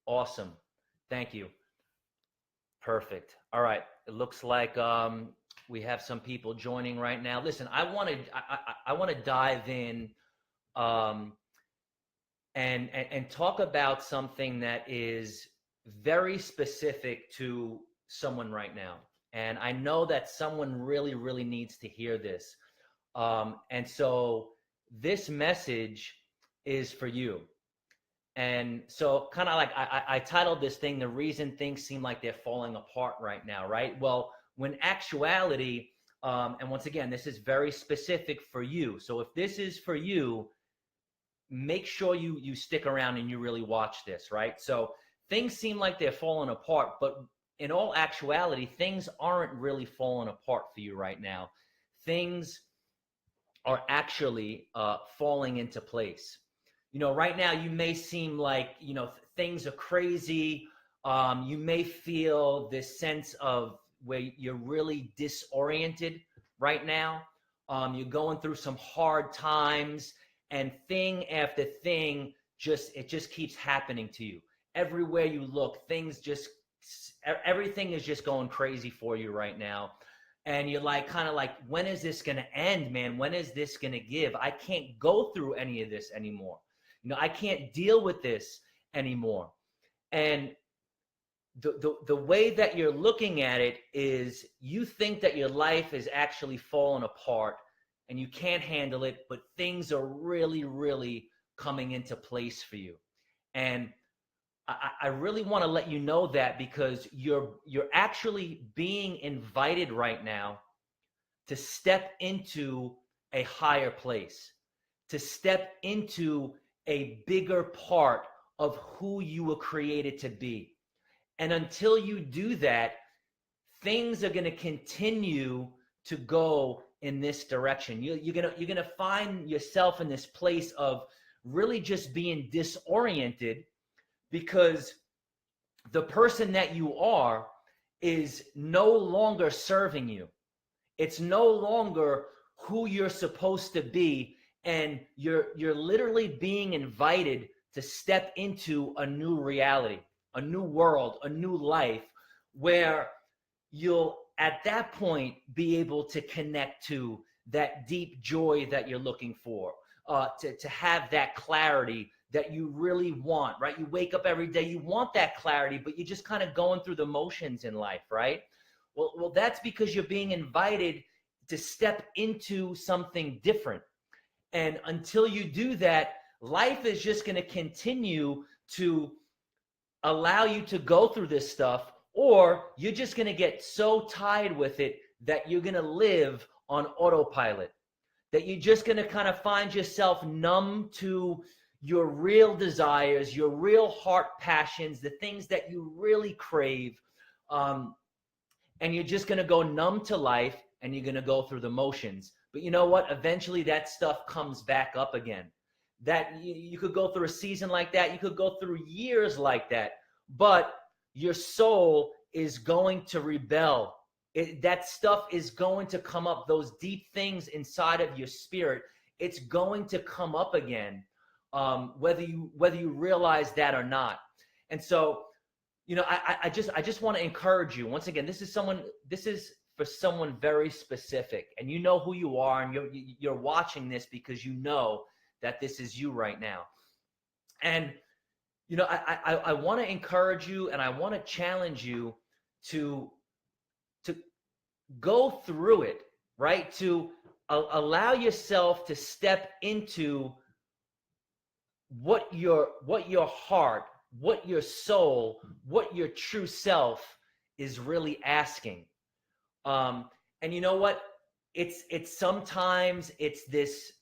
Awesome. Thank you. Perfect. All right. It looks like we have some people joining right now. Listen, I want to dive in um, and talk about something that is very specific to someone right now. And I know that someone really, really needs to hear this. And so this message is for you. And so, kind of like I titled this thing, The Reason Things Seem Like They're Falling Apart Right Now, right? Well, when actuality, and once again, this is very specific for you. So if this is for you, make sure you stick around and you really watch this, right? So things seem like they're falling apart, but in all actuality, things aren't really falling apart for you right now. Things are actually falling into place. Right now you may seem like, things are crazy. You may feel this sense of where you're really disoriented right now. You're going through some hard times, and thing after thing just keeps happening to you. Everywhere you look, everything is just going crazy for you right now. And you're like, kind of like, when is this going to end, man? When is this going to give? I can't go through any of this anymore. I can't deal with this anymore. And the way that you're looking at it is, you think that your life is actually falling apart and you can't handle it, but things are really, really coming into place for you. And I really want to let you know that, because you're actually being invited right now to step into a higher place, to step into a bigger part of who you were created to be. And until you do that, things are going to continue to go in this direction. You're gonna find yourself in this place of really just being disoriented, because the person that you are is no longer serving you. It's no longer who you're supposed to be, and you're literally being invited to step into a new reality, a new world, a new life, where you'll at that point be able to connect to that deep joy that you're looking for, to have that clarity that you really want, right? You wake up every day, you want that clarity, but you're just kind of going through the motions in life, right? Well, that's because you're being invited to step into something different. And until you do that, life is just going to continue to allow you to go through this stuff, or you're just going to get so tired with it that you're going to live on autopilot, that you're just going to kind of find yourself numb to your real desires, your real heart passions, the things that you really crave. And you're just going to go numb to life, and you're going to go through the motions. But you know what? Eventually that stuff comes back up again. That you could go through a season like that. You could go through years like that. But your soul is going to rebel. That stuff is going to come up. Those deep things inside of your spirit, it's going to come up again, whether you realize that or not. And so, I just want to encourage you. Once again, this is for someone very specific, and you know who you are, and you're watching this because you know that this is you right now. And I want to encourage you, and I want to challenge you to go through it, right? To allow yourself to step into what your heart, what your soul, what your true self is really asking. And you know what? It's sometimes it's this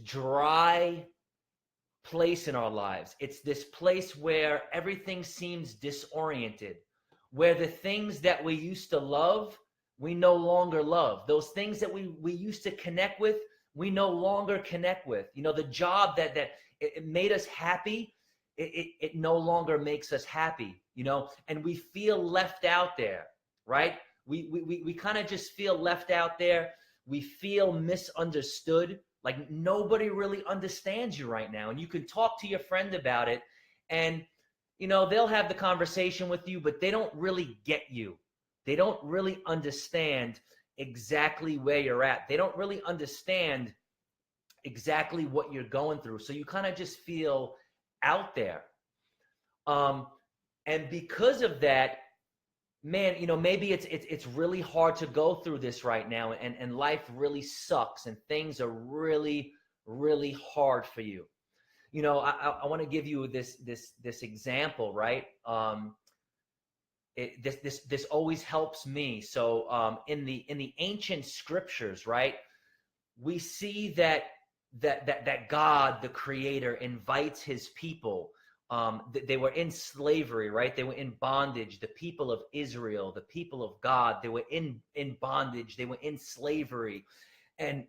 dry place in our lives. It's this place where everything seems disoriented, where the things that we used to love, we no longer love. Those things that we used to connect with, we no longer connect with. The job that it made us happy, it no longer makes us happy, and we feel left out there, right? We kind of just feel left out there. We feel misunderstood, like nobody really understands you right now. And you can talk to your friend about it, and they'll have the conversation with you, but they don't really get you. They don't really understand exactly where you're at. They don't really understand exactly what you're going through. So you kind of just feel out there. And because of that, man, maybe it's really hard to go through this right now, and life really sucks, and things are really, really hard for you. I want to give you this example, right? This always helps me. So in the ancient scriptures, right, we see that God, the Creator, invites His people. They were in slavery, right? They were in bondage. The people of Israel, the people of God, they were in bondage. They were in slavery, and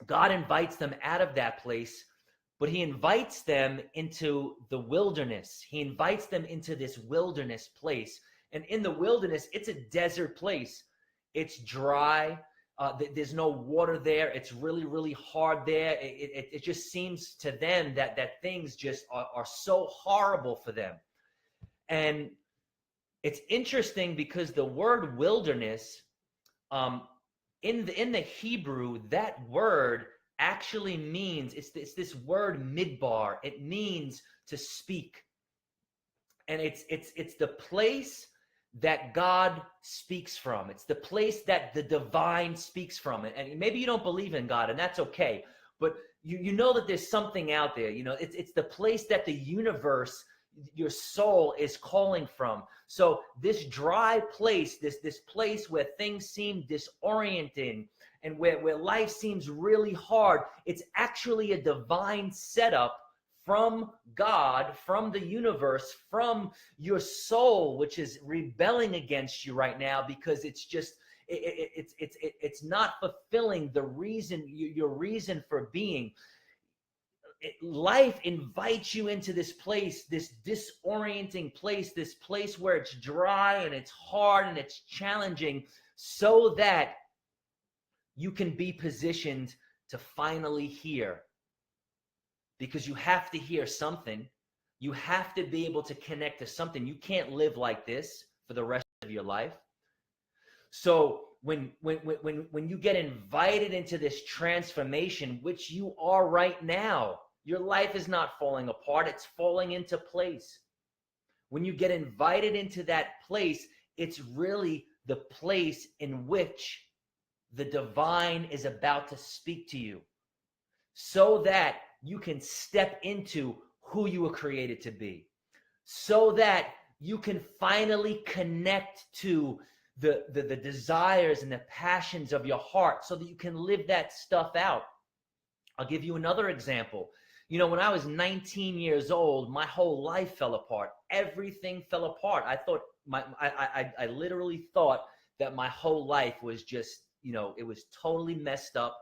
God invites them out of that place. But He invites them into the wilderness. He invites them into this wilderness place. And in the wilderness, it's a desert place. It's dry. There's no water there. It's really, really hard there. It just seems to them that things just are so horrible for them. And it's interesting because the word wilderness, in the Hebrew, that word actually means, it's this word midbar. It means to speak. And it's the place that God speaks from. It's the place that the divine speaks from. And maybe you don't believe in God, and that's okay. But you know that there's something out there. It's the place that the universe, your soul, is calling from. So this dry place, this place where things seem disorienting, and where life seems really hard, it's actually a divine setup from God, from the universe, from your soul, which is rebelling against you right now because it's just it's not fulfilling the reason, your reason for being. Life invites you into this place, this disorienting place, this place where it's dry and it's hard and it's challenging, so that you can be positioned to finally hear. Because you have to hear something. You have to be able to connect to something. You can't live like this for the rest of your life. So when you get invited into this transformation, which you are right now, your life is not falling apart. It's falling into place. When you get invited into that place, it's really the place in which the divine is about to speak to you, so that you can step into who you were created to be, so that you can finally connect to the desires and the passions of your heart, so that you can live that stuff out. I'll give you another example. When I was 19 years old, my whole life fell apart. Everything fell apart. I thought I literally thought that my whole life was just, it was totally messed up.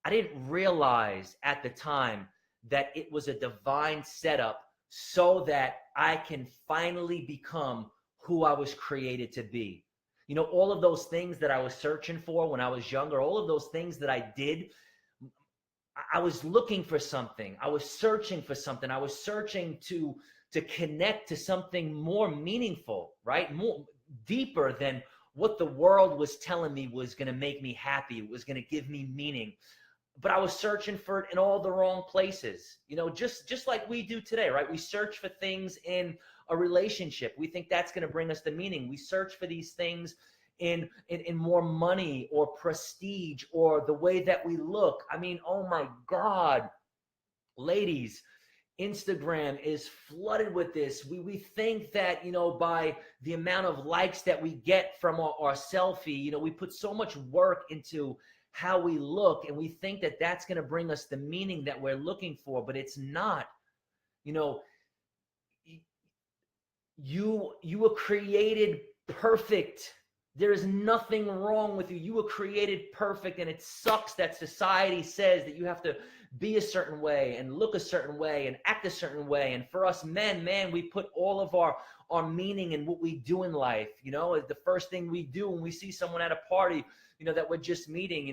I didn't realize at the time that it was a divine setup so that I can finally become who I was created to be. All of those things that I was searching for when I was younger, all of those things that I did, I was looking for something. I was searching for something. I was searching to connect to something more meaningful, right? More deeper than what the world was telling me was going to make me happy, was going to give me meaning. But I was searching for it in all the wrong places, just like we do today, right? We search for things in a relationship. We think that's going to bring us the meaning. We search for these things in more money or prestige or the way that we look. I mean, oh my God, ladies, Instagram is flooded with this. We think that, by the amount of likes that we get from our selfie, we put so much work into how we look, and we think that that's going to bring us the meaning that we're looking for, but it's not. You were created perfect. There is nothing wrong with you. You were created perfect, and it sucks that society says that you have to be a certain way and look a certain way and act a certain way. And for us men, man, we put all of our meaning in what we do in life. The first thing we do when we see someone at a party, that we're just meeting,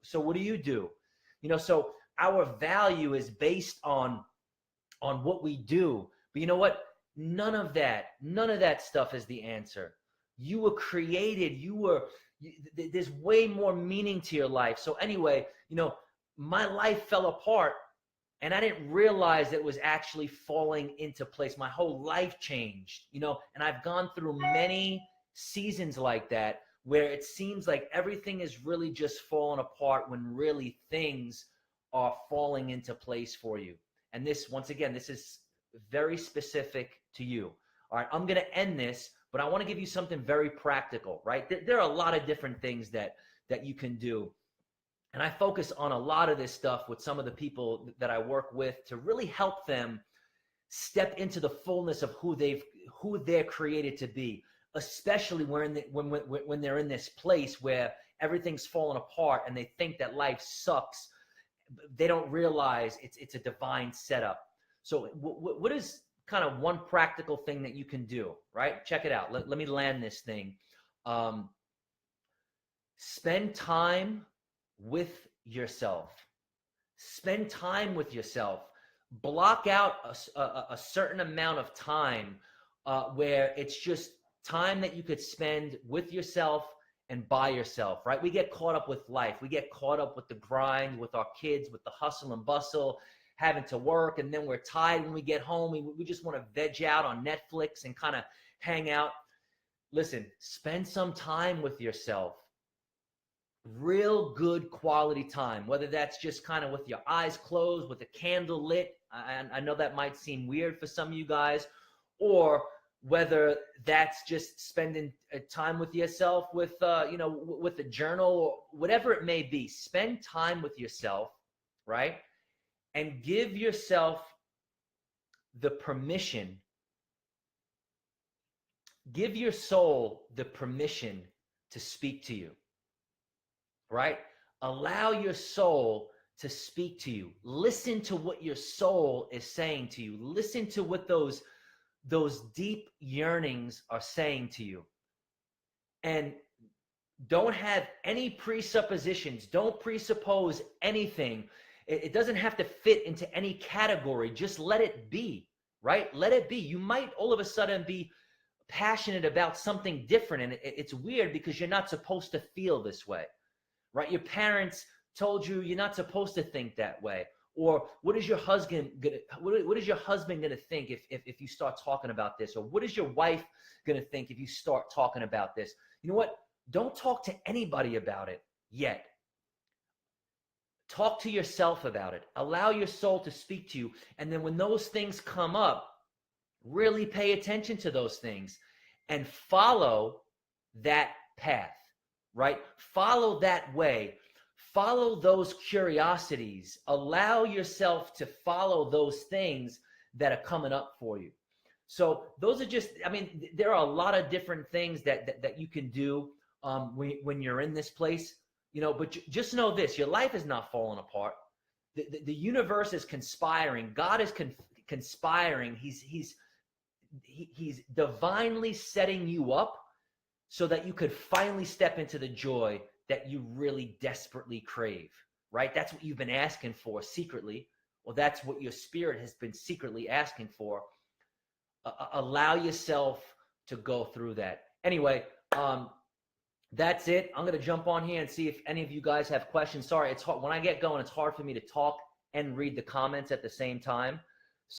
so what do? So our value is based on what we do. But you know what? None of that stuff is the answer. You were created. There's way more meaning to your life. So anyway, my life fell apart and I didn't realize it was actually falling into place. My whole life changed, and I've gone through many seasons like that where it seems like everything is really just falling apart when really things are falling into place for you. And this, once again, this is very specific to you. All right, I'm going to end this, but I want to give you something very practical, right? There are a lot of different things that you can do. And I focus on a lot of this stuff with some of the people that I work with to really help them step into the fullness of who they're created to be, especially when they're in this place where everything's falling apart and they think that life sucks. They don't realize it's a divine setup. So what is kind of one practical thing that you can do, right? Check it out. Let me land this thing. Spend time with yourself. Spend time with yourself. Block out a certain amount of time where it's just time that you could spend with yourself and by yourself, right? We get caught up with life. We get caught up with the grind, with our kids, with the hustle and bustle, having to work, and then we're tired when we get home. We just want to veg out on Netflix and kind of hang out. Listen, spend some time with yourself. Real good quality time, whether that's just kind of with your eyes closed, with a candle lit. I know that might seem weird for some of you guys, or whether that's just spending time with yourself with with a journal or whatever it may be. Spend time with yourself, right? And give yourself the permission, give your soul the permission to speak to you, right? Allow your soul to speak to you. Listen to what your soul is saying to you. Listen to what those deep yearnings are saying to you. And don't have any presuppositions. Don't presuppose anything. It doesn't have to fit into any category. Just let it be, right? Let it be. You might all of a sudden be passionate about something different. And it's weird because you're not supposed to feel this way, right? Your parents told you you're not supposed to think that way. Or what is your husband gonna think if you start talking about this? Or what is your wife gonna think if you start talking about this? You know what? Don't talk to anybody about it yet. Talk to yourself about it. Allow your soul to speak to you. And then when those things come up, really pay attention to those things and follow that path, right? Follow that way. Follow those curiosities. Allow yourself to follow those things that are coming up for you. So those are just, there are a lot of different things that you can do when you're in this place, but just know this, your life is not falling apart. The universe is conspiring. God is conspiring. He's divinely setting you up so that you could finally step into the joy that you really desperately crave, right? That's what you've been asking for secretly. Well, that's what your spirit has been secretly asking for. Allow yourself to go through that. Anyway, that's it. I'm going to jump on here and see if any of you guys have questions. Sorry, it's hard. When I get going, it's hard for me to talk and read the comments at the same time.